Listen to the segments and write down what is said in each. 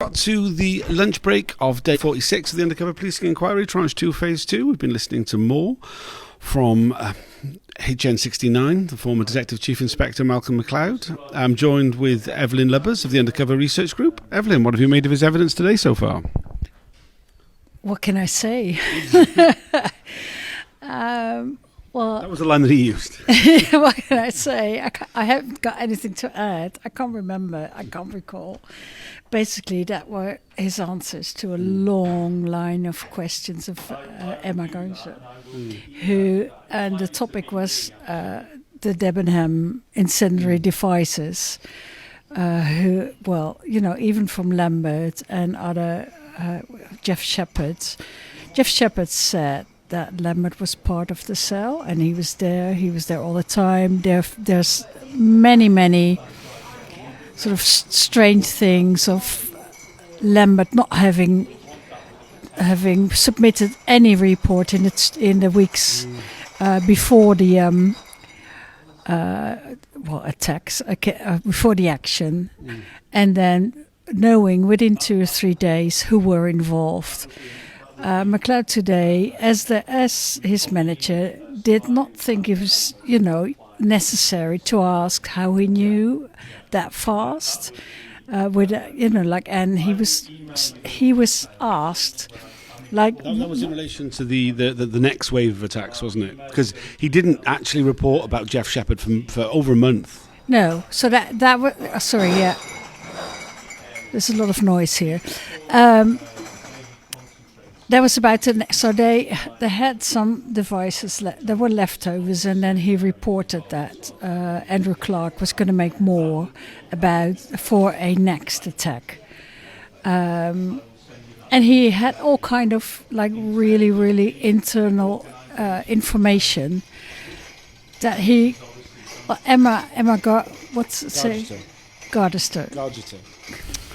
Got to the lunch break of day 46 of the Undercover Policing Inquiry, Tranche 2, Phase 2. We've been listening to more from HN69, the former Detective Chief Inspector Malcolm MacLeod. I'm joined with Eveline Lubbers of the Undercover Research Group. Eveline, what have you made of his evidence today so far? What can I say? Well, that was the line that he used. What can I say? I haven't got anything to add. I can't remember. I can't recall. Basically, that were his answers to a long line of questions of Emma Garza, who, and the topic was the Debenham incendiary devices, who, well, you know, even from Lambert and other, Jeff Shepherd said that Lambert was part of the cell and he was there all the time. There's many sort of strange things of Lambert not having submitted any report in the weeks before the attacks, before the action, and then knowing within 2 or 3 days who were involved. MacLeod today, as his manager, did not think it was, necessary to ask how he knew that fast. And he was asked, like, that was in relation to the next wave of attacks, wasn't it? Because he didn't actually report about Jeff Shepherd for over a month. No, so that was sorry, yeah. There's a lot of noise here. That was about so they had some devices there were leftovers, and then he reported that Andrew Clark was going to make more for a next attack, and he had all kind of like really internal information that Emma got Gardester.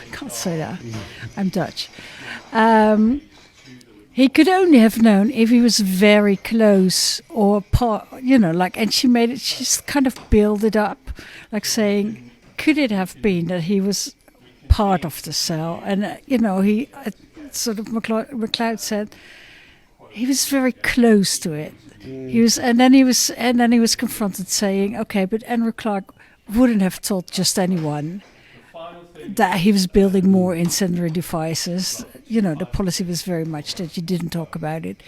I can't say that. I'm Dutch. He could only have known if he was very close or part, and she's kind of built it up, like saying, could it have been that he was part of the cell? And, he sort of, MacLeod said, he was very close to it. And then he was confronted saying, okay, but Andrew Clark wouldn't have told just anyone that he was building more incendiary devices. The policy was very much that you didn't talk about it.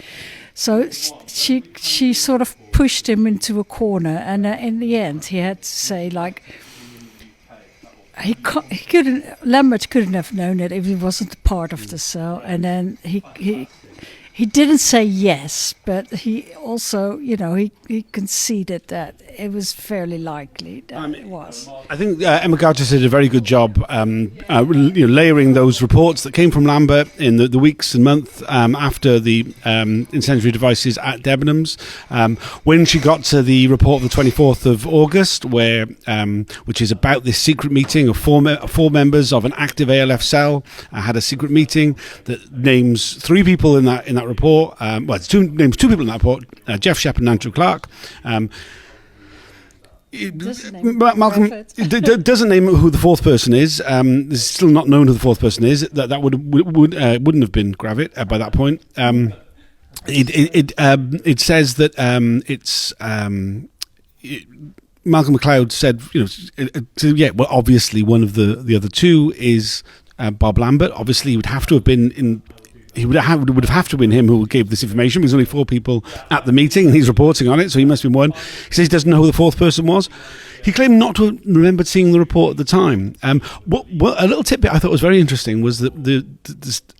So she sort of pushed him into a corner, and in the end he had to say, like, Lambert couldn't have known it if he wasn't part of the cell. And then he didn't say yes, but he also, he conceded that it was fairly likely that it was. I think Emma Gardner did a very good job layering those reports that came from Lambert in the weeks and months after the incendiary devices at Debenhams. When she got to the report of the 24th of August, which is about this secret meeting of four members of an active ALF cell, had a secret meeting that names 3 people in that report. It's names 2 people in that report: Jeff Shepherd and Andrew Clark. Malcolm doesn't name who the 4th person is. It's still not known who the 4th person is. That wouldn't have been Gravit by that point. It says that it's Malcolm MacLeod said, obviously one of the other 2 is Bob Lambert. Obviously, he would have to have been would have to have been him who gave this information, because there's only 4 people at the meeting and he's reporting on it, so he must have been one. He says he doesn't know who the 4th person was. He claimed not to have remembered seeing the report at the time. What a little tidbit I thought was very interesting was that the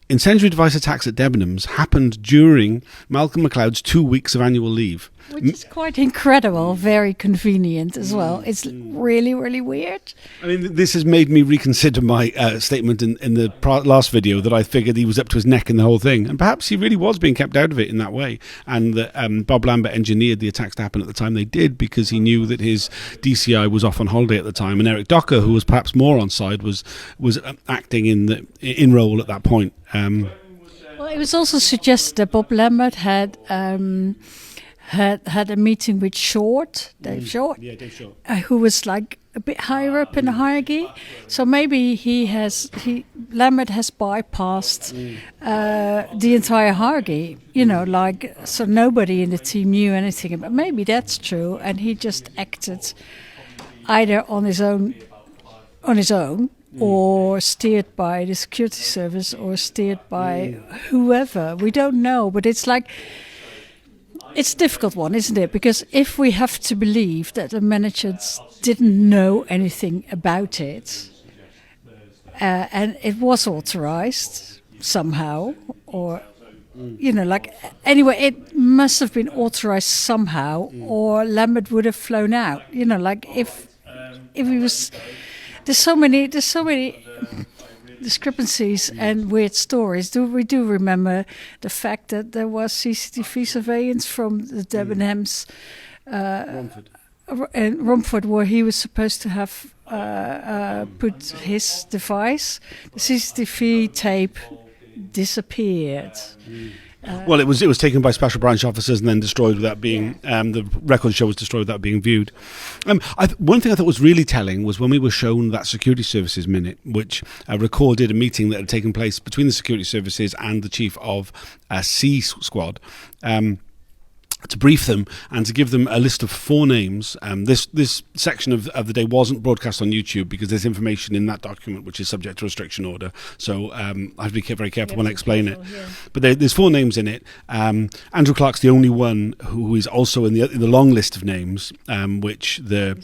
incendiary device attacks at Debenhams happened during Malcolm MacLeod's 2 weeks of annual leave. Which is quite incredible, very convenient as well. It's really, really weird. I mean, this has made me reconsider my statement in the last video that I figured he was up to his neck in the whole thing. And perhaps he really was being kept out of it in that way. And that Bob Lambert engineered the attacks to happen at the time they did because he knew that his DCI was off on holiday at the time. And Eric Docker, who was perhaps more on side, was acting in role at that point. Well, it was also suggested that Bob Lambert had had a meeting with Dave Short, Dave Short. Who was like a bit higher up in the hierarchy. So maybe Lambert has bypassed the entire hierarchy, so nobody in the team knew anything about. Maybe that's true, and he just acted either on his own, or steered by the security service, or steered by whoever. We don't know, but it's a difficult one, isn't it? Because if we have to believe that the managers didn't know anything about it, and it was authorized somehow, or anyway, it must have been authorized somehow, or Lambert would have flown out. If he was, there's so many discrepancies and weird stories. We do remember the fact that there was CCTV surveillance from the Debenhams in Romford, where he was supposed to have put his device. The CCTV tape disappeared. Well, it was taken by special branch officers and then destroyed without being. The record show was destroyed without being viewed. One thing I thought was really telling was when we were shown that security services minute, which recorded a meeting that had taken place between the security services and the chief of C Squad. To brief them and to give them a list of 4 names. This section of the day wasn't broadcast on YouTube because there's information in that document which is subject to restriction order. So I have to be very careful when I explain it. Yeah. But there's 4 names in it. Andrew Clark's the only one who is also in the long list of names, which the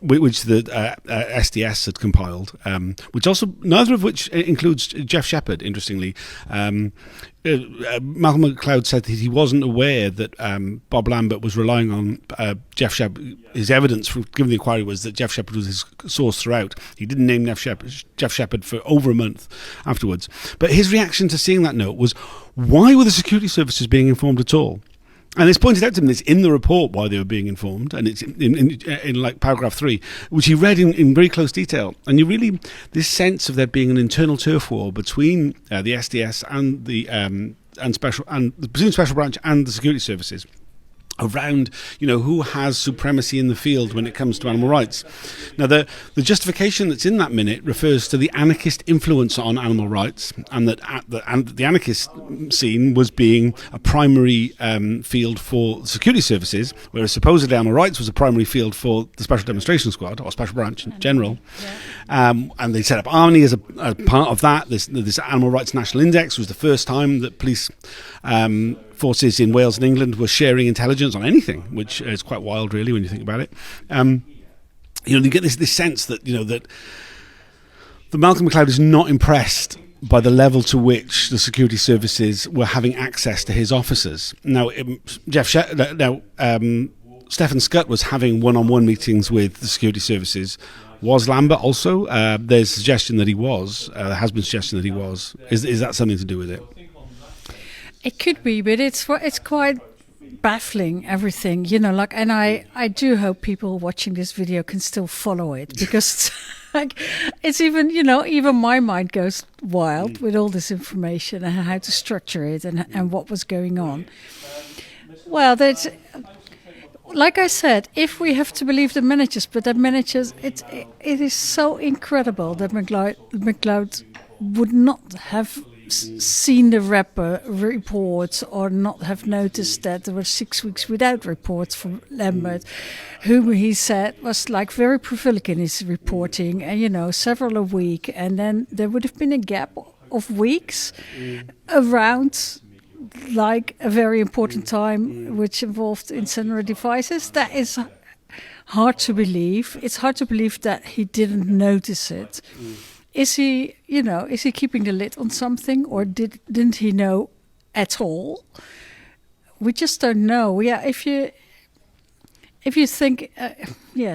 SDS had compiled. Which also neither of which includes Jeff Shepherd. Interestingly. Malcolm MacLeod said that he wasn't aware that Bob Lambert was relying on Jeff Shepherd. His evidence for giving the inquiry was that Jeff Shepherd was his source throughout. He didn't name Jeff Shepherd for over a month afterwards. But his reaction to seeing that note was, why were the security services being informed at all? And it's pointed out to him, it's in the report why they were being informed, and it's in like paragraph 3, which he read in very close detail. And you really, this sense of there being an internal turf war between the SDS and between special branch and the security services around, who has supremacy in the field when it comes to animal rights. Now, the justification that's in that minute refers to the anarchist influence on animal rights, and that the anarchist scene was being a primary field for security services, whereas supposedly animal rights was a primary field for the Special Demonstration Squad, or Special Branch in general. And they set up Arnie as a part of that. This Animal Rights National Index was the first time that police forces in Wales and England were sharing intelligence on anything, which is quite wild, really, when you think about it. You get this sense that that Malcolm MacLeod is not impressed by the level to which the security services were having access to his officers. Now, Stefan Scutt was having one-on-one meetings with the security services. Was Lambert also? There's suggestion that he was. There has been suggestion that he was. Is that something to do with it? It could be, but it's quite baffling, everything, and I do hope people watching this video can still follow it, because it's even, even my mind goes wild with all this information and how to structure it and what was going on. Well, that's, like I said, if we have to believe the managers, but the managers, it is so incredible that MacLeod would not have seen the reports, or not have noticed that there were 6 weeks without reports from Lambert, whom he said was very prolific in his reporting, and several a week, and then there would have been a gap of weeks around a very important time which involved incendiary devices. That is hard to believe. It's hard to believe that he didn't notice it. Is he keeping the lid on something, or didn't he know at all? We just don't know. Yeah, if you think,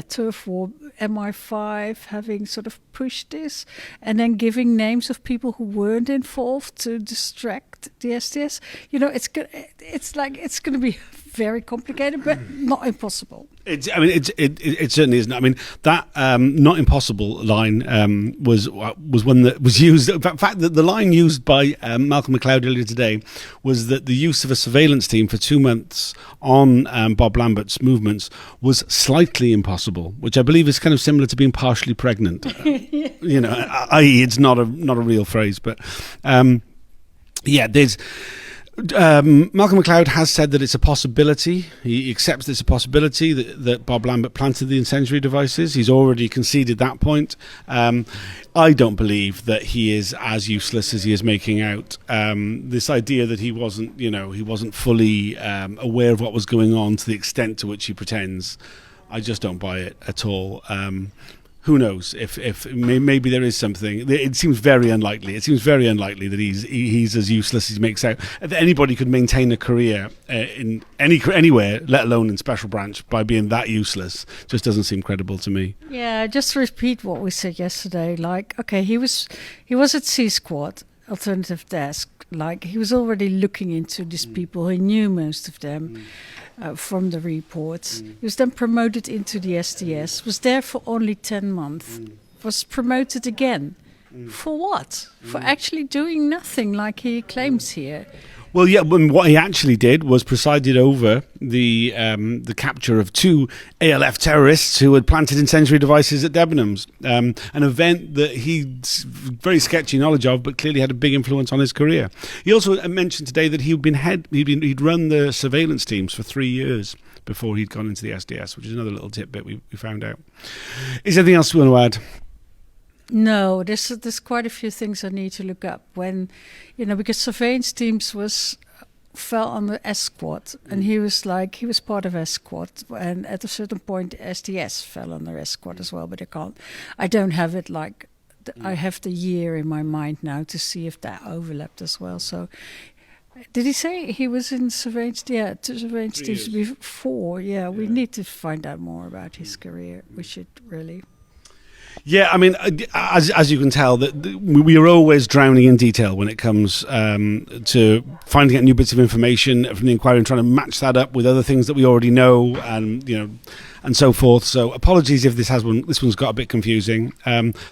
turf war, MI5 having sort of pushed this, and then giving names of people who weren't involved to distract the SDS, it's going to be very complicated, but not impossible. It certainly isn't. I mean, that not impossible line was one that was used. In fact, the line used by Malcolm MacLeod earlier today was that the use of a surveillance team for 2 months on Bob Lambert's movements was slightly impossible, which I believe is kind of similar to being partially pregnant. I.e., it's not a real phrase, but there's. Malcolm MacLeod has said that it's a possibility. He accepts that it's a possibility that Bob Lambert planted the incendiary devices. He's already conceded that point. I don't believe that he is as useless as he is making out. This idea that he wasn't fully aware of what was going on to the extent to which he pretends, I just don't buy it at all. Who knows if maybe there is something. It seems very unlikely. It seems very unlikely that he's as useless as he makes out. That anybody could maintain a career in anywhere, let alone in Special Branch, by being that useless. Just doesn't seem credible to me. Yeah, just to repeat what we said yesterday. Like, okay, he was at C Squad, Alternative Desk. Like, he was already looking into these people. He knew most of them. From the reports. He was then promoted into the SDS, was there for only 10 months, was promoted again. For what? For actually doing nothing like he claims here. Well, yeah, what he actually did was presided over the capture of 2 ALF terrorists who had planted incendiary devices at Debenhams, an event that he's very sketchy knowledge of, but clearly had a big influence on his career. He also mentioned today that he'd run the surveillance teams for 3 years before he'd gone into the SDS, which is another little tidbit we found out. Is there anything else you want to add? No, there's quite a few things I need to look up because surveillance teams fell on the S Squad, and he was part of S Squad, and at a certain point SDS fell on the S Squad as well, but I don't have it I have the year in my mind now to see if that overlapped as well. So did he say he was in surveillance? Yeah, surveillance teams before. Yeah, we need to find out more about his career. We should really. Yeah, I mean, as you can tell, that we are always drowning in detail when it comes to finding out new bits of information from the inquiry and trying to match that up with other things that we already know, and so forth. So apologies if this one's got a bit confusing.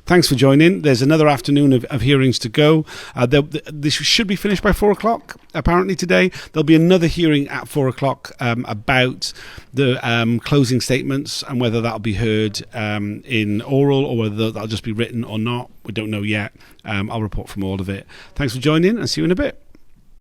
Thanks for joining. There's another afternoon of hearings to go. This should be finished by 4:00 apparently today. There'll be another hearing at 4:00 about the closing statements and whether that'll be heard in oral or whether that'll just be written or not. We don't know yet. I'll report from all of it. Thanks for joining and see you in a bit.